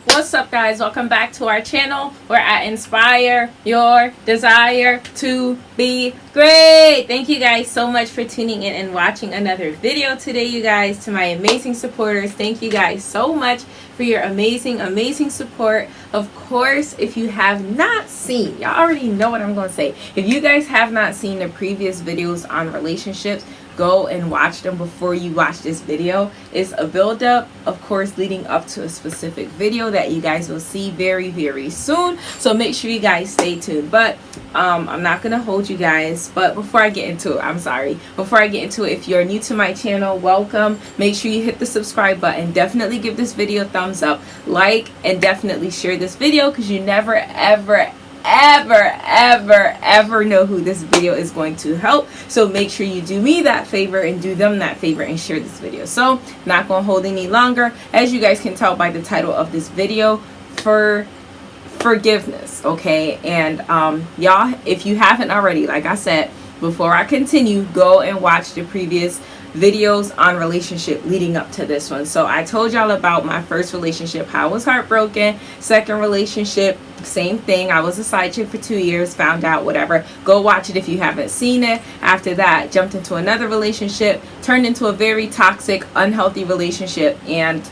What's up, guys? Welcome back to our channel where I inspire your desire to be great. Thank you guys so much for tuning in and watching another video today, you guys. To my amazing supporters, thank you guys so much for your amazing support. Of course, if you have not seen, y'all already know what I'm going to say. If you guys have not seen the previous videos on relationships, go and watch them before you watch this video. It's a build up, of course, leading up to a specific video that you guys will see very soon, so make sure you guys stay tuned. But I'm not gonna hold you guys, but before I get into it, if you're new to my channel, welcome. Make sure you hit the subscribe button, definitely give this video a thumbs up, like, and definitely share this video, because you never ever know who this video is going to help. So make sure you do me that favor and do them that favor and share this video. So not gonna hold any longer. As you guys can tell by the title of this video, for forgiveness, okay? And y'all, if you haven't already, like I said, before I continue, go and watch the previous videos on relationship leading up to this one. So I told y'all about my first relationship, how I was heartbroken. Second relationship, same thing. I was a side chick for 2 years, found out, whatever. Go watch it if you haven't seen it. After that, jumped into another relationship, turned into a very toxic, unhealthy relationship, and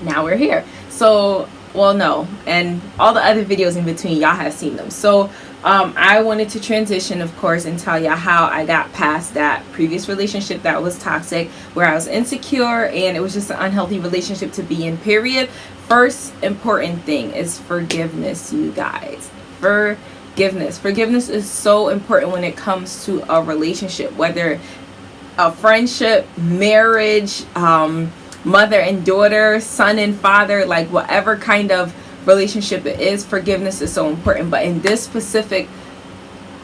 now we're here. So, well, no, and all the other videos in between, y'all have seen them. So I wanted to transition, of course, and tell y'all how I got past that previous relationship that was toxic, where I was insecure and it was just an unhealthy relationship to be in, period. First important thing is forgiveness, you guys. Forgiveness is so important when it comes to a relationship, whether a friendship, marriage, mother and daughter, son and father, like whatever kind of relationship it is, forgiveness is so important. But in this specific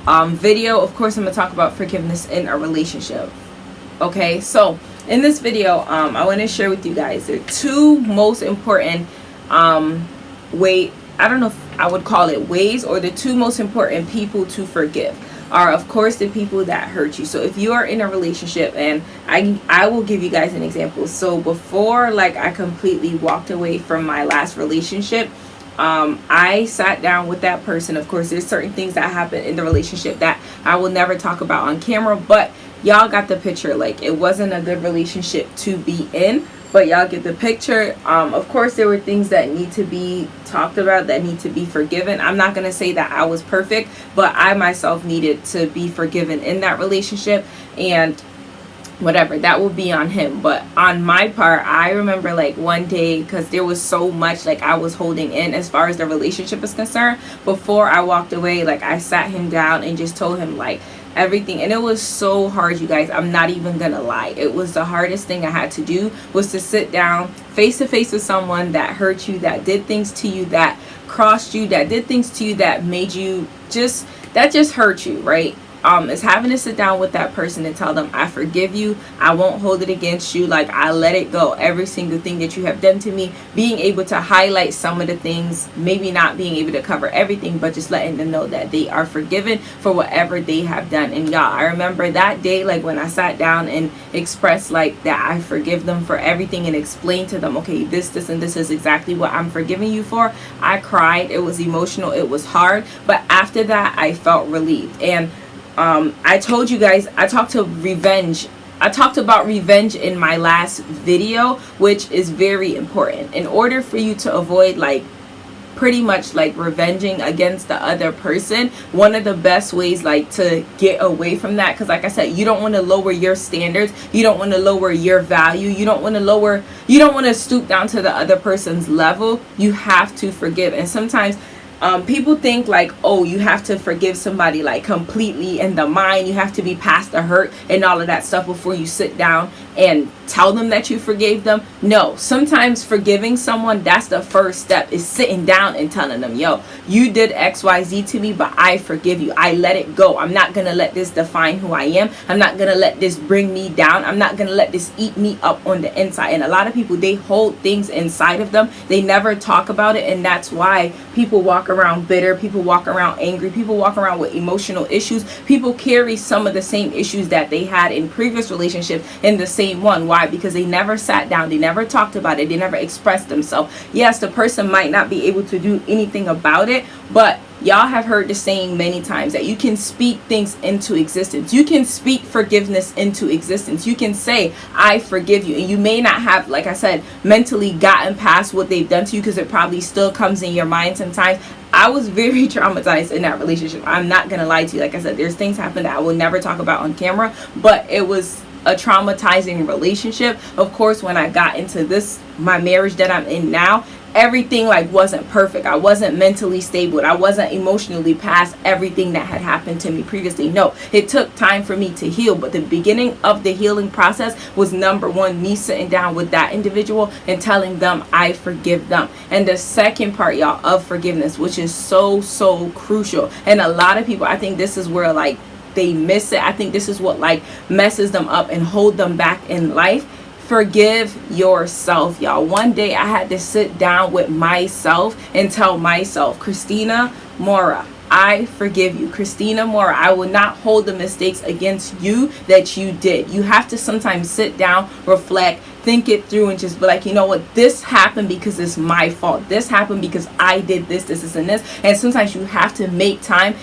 video, of course, I'm gonna talk about forgiveness in a relationship. Okay, so in this video, I want to share with you guys the two most important I don't know if I would call it ways, or the two most important people to forgive are, of course, the people that hurt you. So if you are in a relationship, and I will give you guys an example. So before, like, I completely walked away from my last relationship, I sat down with that person. Of course, there's certain things that happen in the relationship that I will never talk about on camera, but y'all got the picture. Like, it wasn't a good relationship to be in, but y'all get the picture. Of course, there were things that need to be talked about, that need to be forgiven. I'm not going to say that I was perfect, but I myself needed to be forgiven in that relationship, and whatever, that will be on him. But on my part, I remember, like, one day, because there was so much, like, I was holding in as far as the relationship is concerned. Before I walked away, like, I sat him down and just told him, like, everything. And it was so hard, you guys. I'm not even gonna lie. It was the hardest thing I had to do, was to sit down face to face with someone that hurt you, that did things to you, that crossed you, that did things to you that made you just hurt you, right? Is having to sit down with that person and tell them, I forgive you, I won't hold it against you, like, I let it go, every single thing that you have done to me. Being able to highlight some of the things, maybe not being able to cover everything, but just letting them know that they are forgiven for whatever they have done. And y'all, I remember that day, like, when I sat down and expressed, like, that I forgive them for everything, and explained to them, okay, this and this is exactly what I'm forgiving you for. I cried. It was emotional. It was hard. But after that, I felt relieved. And I told you guys, I talked about revenge in my last video, which is very important. In order for you to avoid, like, pretty much, like, revenging against the other person, one of the best ways, like, to get away from that, because, like I said, you don't want to lower your standards, you don't want to lower your value, you don't want to stoop down to the other person's level. You have to forgive. And sometimes people think, like, oh, you have to forgive somebody, like, completely in the mind, you have to be past the hurt and all of that stuff before you sit down and tell them that you forgave them. No, sometimes forgiving someone, that's the first step, is sitting down and telling them, yo, you did XYZ to me, but I forgive you. I let it go. I'm not gonna let this define who I am. I'm not gonna let this bring me down. I'm not gonna let this eat me up on the inside. And a lot of people, they hold things inside of them, they never talk about it, and that's why people walk around bitter, people walk around angry, people walk around with emotional issues. People carry some of the same issues that they had in previous relationships in the same same one. Why? Because they never sat down, they never talked about it, they never expressed themselves. Yes, the person might not be able to do anything about it, but y'all have heard the saying many times that you can speak things into existence. You can speak forgiveness into existence. You can say, I forgive you. And you may not have, like I said, mentally gotten past what they've done to you, because it probably still comes in your mind sometimes. I was very traumatized in that relationship. I'm not going to lie to you. Like I said, there's things happen that I will never talk about on camera, but it was a traumatizing relationship. Of course, when I got into my marriage that I'm in now, everything like wasn't perfect. I wasn't mentally stable. I wasn't emotionally past everything that had happened to me previously. No, it took time for me to heal, but the beginning of the healing process was, number one, me sitting down with that individual and telling them I forgive them. And the second part, y'all, of forgiveness, which is so crucial, and a lot of people, I think this is where like they miss it. I think this is what like messes them up and hold them back in life. Forgive yourself, y'all. One day I had to sit down with myself and tell myself, Christina Mwaura, I forgive you. Christina Mwaura, I will not hold the mistakes against you that you did. You have to sometimes sit down, reflect, think it through, and just be like, you know what, this happened because it's my fault. This happened because I did this, and this. And sometimes you have to make time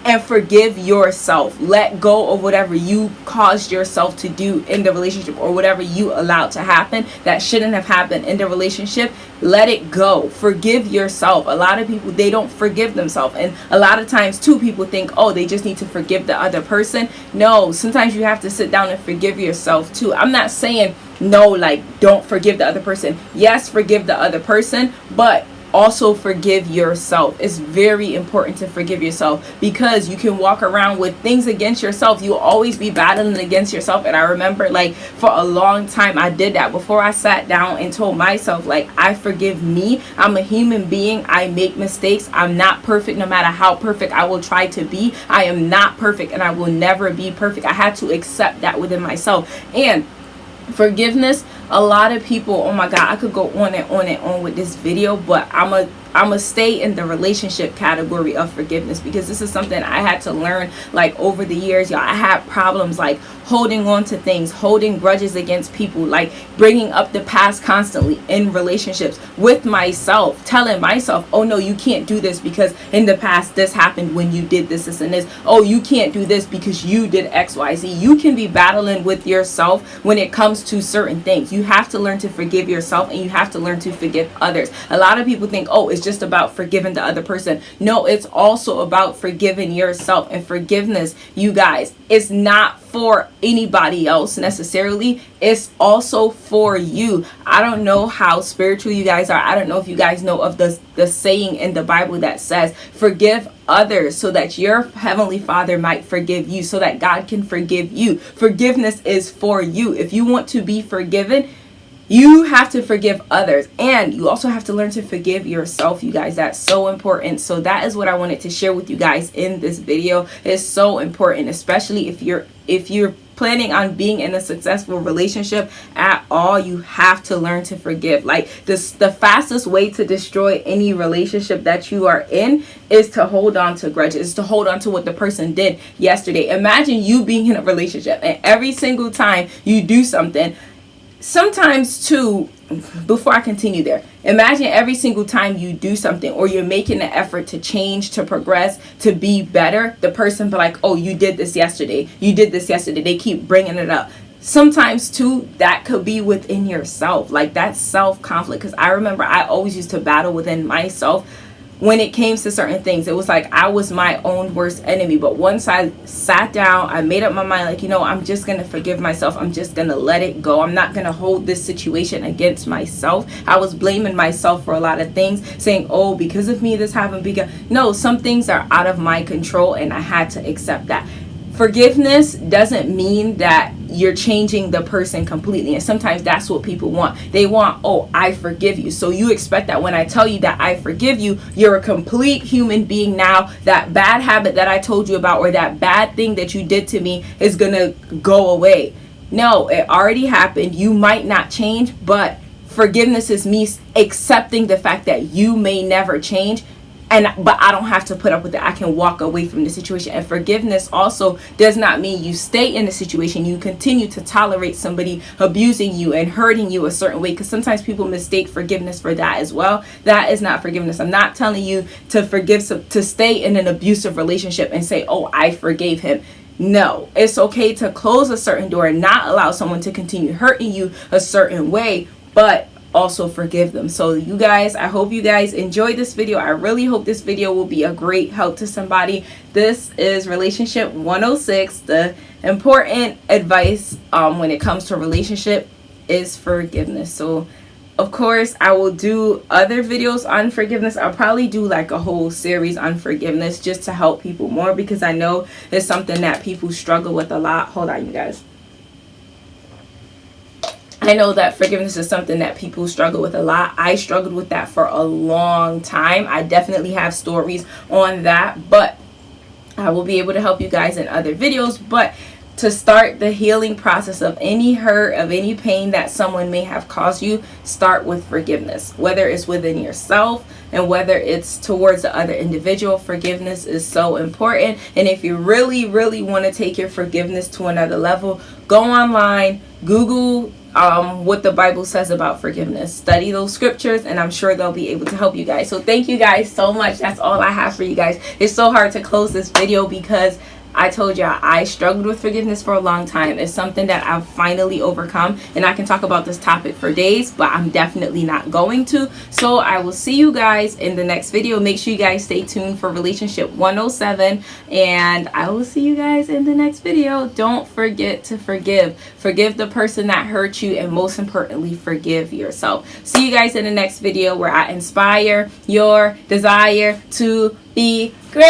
and forgive yourself. Let go of whatever you caused yourself to do in the relationship, or whatever you allowed to happen that shouldn't have happened in the relationship. Let it go. Forgive yourself. A lot of people, they don't forgive themselves. And a lot of times too, people think, oh, they just need to forgive the other person. No, sometimes you have to sit down and forgive yourself too. I'm not saying no, like don't forgive the other person. Yes, forgive the other person, but also forgive yourself. It's very important to forgive yourself, because you can walk around with things against yourself. You'll always be battling against yourself. And I remember like for a long time I did that before I sat down and told myself like, I forgive me. I'm a human being. I make mistakes. I'm not perfect. No matter how perfect I will try to be, I am not perfect, and I will never be perfect. I had to accept that within myself. And forgiveness, a lot of people, oh my god, I could go on and on and on with this video, but I'm a stay in the relationship category of forgiveness, because this is something I had to learn like over the years, y'all. I had problems like holding on to things, holding grudges against people, like bringing up the past constantly in relationships with myself, telling myself, oh no, you can't do this because in the past this happened when you did this, and this. Oh, you can't do this because you did XYZ. You can be battling with yourself when it comes to certain things. You have to learn to forgive yourself, and you have to learn to forgive others. A lot of people think, oh, it's just about forgiving the other person. No, it's also about forgiving yourself. And forgiveness, you guys, it's not for anybody else necessarily. It's also for you. I don't know how spiritual you guys are. I don't know if you guys know of the saying in the Bible that says, forgive others so that your heavenly Father might forgive you, so that God can forgive you. Forgiveness is for you. If you want to be forgiven, you have to forgive others, and you also have to learn to forgive yourself, you guys. That's so important. So that is what I wanted to share with you guys in this video. It's so important, especially if you're planning on being in a successful relationship at all. You have to learn to forgive. Like this, the fastest way to destroy any relationship that you are in is to hold on to grudges, to hold on to what the person did yesterday. Imagine you being in a relationship and every single time you do something, sometimes too, before I continue there, imagine every single time you do something or you're making an effort to change, to progress, to be better, the person be like, oh, you did this yesterday. You did this yesterday. They keep bringing it up. Sometimes too, that could be within yourself, like that self-conflict. Because I remember I always used to battle within myself when it came to certain things. It was like I was my own worst enemy. But once I sat down, I made up my mind, like, you know, I'm just gonna forgive myself. I'm just gonna let it go. I'm not gonna hold this situation against myself. I was blaming myself for a lot of things, saying, oh, because of me this happened. Because no, some things are out of my control, and I had to accept that. Forgiveness doesn't mean that you're changing the person completely. And sometimes that's what people want. They want, oh, I forgive you. So you expect that when I tell you that I forgive you, you're a complete human being now. That bad habit that I told you about, or that bad thing that you did to me, is going to go away. No, it already happened. You might not change, but forgiveness is me accepting the fact that you may never change. but I don't have to put up with it. I can walk away from the situation. And forgiveness also does not mean you stay in the situation. You continue to tolerate somebody abusing you and hurting you a certain way, because sometimes people mistake forgiveness for that as well. That is not forgiveness. I'm not telling you to to stay in an abusive relationship and say, oh, I forgave him. No, it's okay to close a certain door and not allow someone to continue hurting you a certain way, but also forgive them. So you guys, I hope you guys enjoyed this video. I really hope this video will be a great help to somebody. This is Relationship 106. The important advice when it comes to relationship is forgiveness. So of course, I will do other videos on forgiveness. I'll probably do like a whole series on forgiveness just to help people more, because I know it's something that people struggle with a lot. Hold on, you guys. I know that forgiveness is something that people struggle with a lot. I struggled with that for a long time. I definitely have stories on that, but I will be able to help you guys in other videos. But to start the healing process of any hurt, of any pain that someone may have caused you, start with forgiveness. Whether it's within yourself and whether it's towards the other individual, forgiveness is so important. And if you really, really want to take your forgiveness to another level, go online, Google what the Bible says about forgiveness, study those scriptures, and I'm sure they'll be able to help you guys. So thank you guys so much. That's all I have for you guys. It's so hard to close this video because I told y'all I struggled with forgiveness for a long time. It's something that I've finally overcome, and I can talk about this topic for days, but I'm definitely not going to. So I will see you guys in the next video. Make sure you guys stay tuned for Relationship 107, and I will see you guys in the next video. Don't forget to forgive. Forgive the person that hurt you, and most importantly, forgive yourself. See you guys in the next video where I inspire your desire to be great.